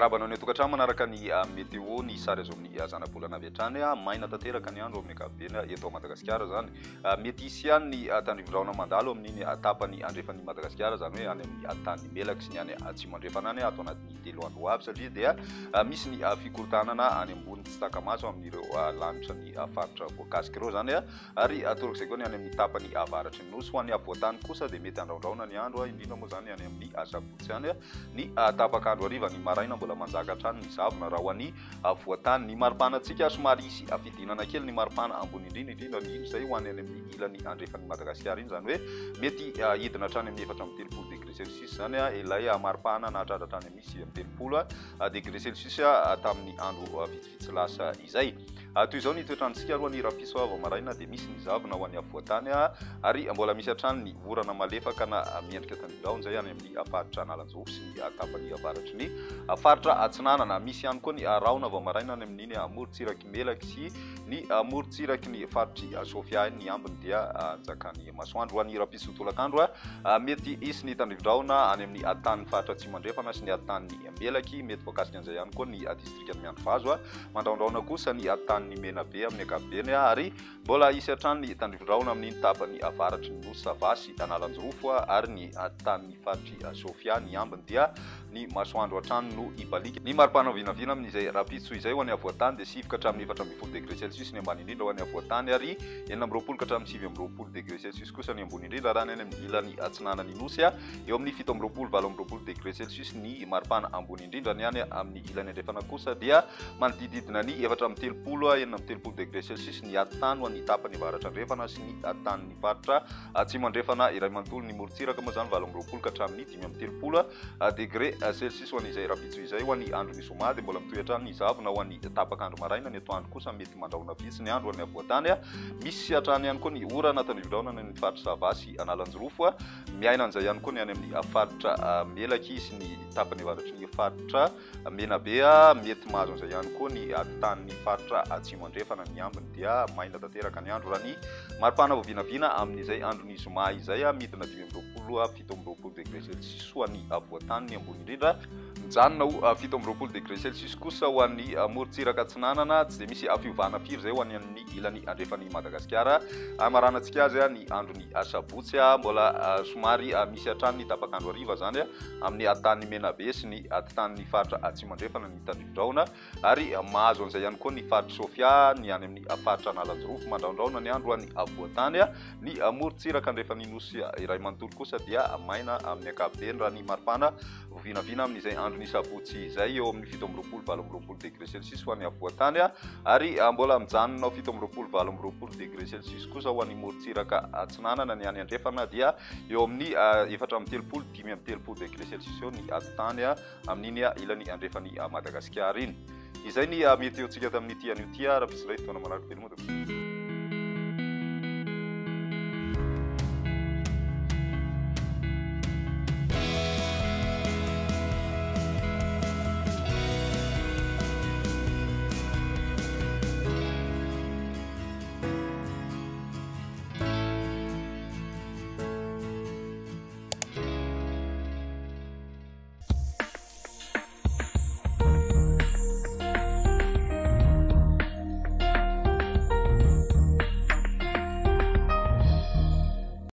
Fiarabanao ny tokantrano manaraka ny météo ny sary azo amin'ny zana-bolana avy hatrany maina tanteraka ny andro amin'ny ankapobeny eto Madagasikara zany. Mety hisy ihany ny tandrivon-drahona mandalo amin'iny tapany andrefan'ny Madagasikara zany hoe any amin'ny tany melaky sy ny any atsimo andrefana any ato anatin'ny 3 andro avy satria dia misy ny fikorotanana any ambony tsy taka-maso amin'ireo lanitra ny faritra voakasika ireo zany ary torak'izay koa ny any amin'ny tapany avaratry ny nosy ho an'ny avoatany kosa dia mety andraondraona ny andro indrindra moa zany any amin'ny sabotsy any ny tapakandro hariva ny maraina mbola manjaka hatrany ny zavona raha ho an'ny voatany ny maripanatsika somary isy fidinana kely ny maripana ambony indrindra ny izay ho any amin'ny ilany andrefan'ny Madagasikara iny zany hoe mety hidina hatrany amin'ny 4 degré celsius zany ilay maripana nahatratra hatrany amin'ny 30 degré celsius tamin'ny andro vitsivitsy lasa izay. Toy izao ny toetrandrontsika roa ny rapisoava maraina dia misy ny zavona ho an'ny avoatany ary mbola misy hatrany ny vorana malefaka na miendrika tandrindao izay any amin'ny faritra Analanjofo sy ny tapany avaratry ny faritra Atsinanana. Misy ihany koa ny rahona vao maraina any amin'iny morontsiraky melaky sy ny morontsiraky ny faritry Sofia ny ambiny dia njakany masoandro ho an'ny rapisotolakandro mety hisy ny tandrivon-drahona any amin'ny tany faritra atsimo andrefana sy ny tany melaky mety voakasika an'izay ihany koa ny distrikany Miantovazo mandraondraona kosa ny tany Menabe amin'ny ankapobeny ary mbola hisy hatrany ny tandrivon-drahona amin'ny tapany avaratry ny nosy Savasy Analanjofo ary ny tany faritry Sofia ny ambiny dia ny masoandro hatrany no ibalika. Ny maripana vinavina amin'izay rapitso izay ho an'ny avoatany dia 7 hatramin'ny 4 degré celsius ny ambany indrindra ho an'ny avoatany ary 9 hatramin'ny 7 degré celsius kosa ny ambony indrindra raha ny amin'ny ilany atsinanany nosy eo amin'ny 17 degré celsius ny maripana ambony indrindra ny any amin'ny ilany andrefana kosa dia manodididina ny 4 degré celsius ny tany ho an'ny tapany avaratra andrefana sy ny tany ny faritra atsimo andrefana iray manontolo ny morontsiraka moa zany 20 ka hatramin'ny 5 degré celsius ho an'izay rapitso izay ho an'ny andro ny zoma dia mbola mitohy hatrany ny zavona ho an'ny tapakandro maraina ny atoandro kosa mety mandraona vitsy ny andro ho an'ny avoatany misy hatrany ihany koa ny orana tandrivon-drahona ny faritra Savasy Analanjofo miaina an'izay ihany koa ny any amin'ny faritra melaky sy ny tapany avaratry ny faritra Menabe mety mahazo an'izay ihany koa ny tany faritra atsimo andrefana ny ambiny dia maina tanteraka ny andro raha ny maripana voavinavina amin'izay andro ny zoma izay midina 17 degré celsius ho an'ny avoatany ny ambony indrindra mijanona ho 17 degré celsius kosa ho an'ny morontsiraka Atsinanana tsy dia misy fiovana firy zay ho an'ny ilany andrefan'ny Madagasikara maranantsika azy ny andro ny sabotsy mbola somary misy hatrany ny tapakandro hariva zany amin'ny tany Menabe sy ny tany faritra atsimo andrefana ny tandrivon-drahona ary mahazo an'izay ihany koa ny faritra Sofia ny any amin'ny faritra Analanjofo mandraondraona ny andro any avoatany ny morontsiraka andrefan'ny nosy iray manontolo kosa dia maina amin'ny ankapobeny raha ny maripana vinavina amin'izay andro ny sabotsy izay eo amin'ny 17 degré celsius ho an'ny avoatany ary mbola mijanona 17 degré celsius kosa ho an'ny morontsiraka Atsinanana ny any andrefana dia eo amin'ny 4 degré celsius eo ny tany amin'iny ilany andrefan'ny Madagasikara iny. Izay ny météo tsika tamin'ity an'io ty raha pisindray fotoana manaraka velomody.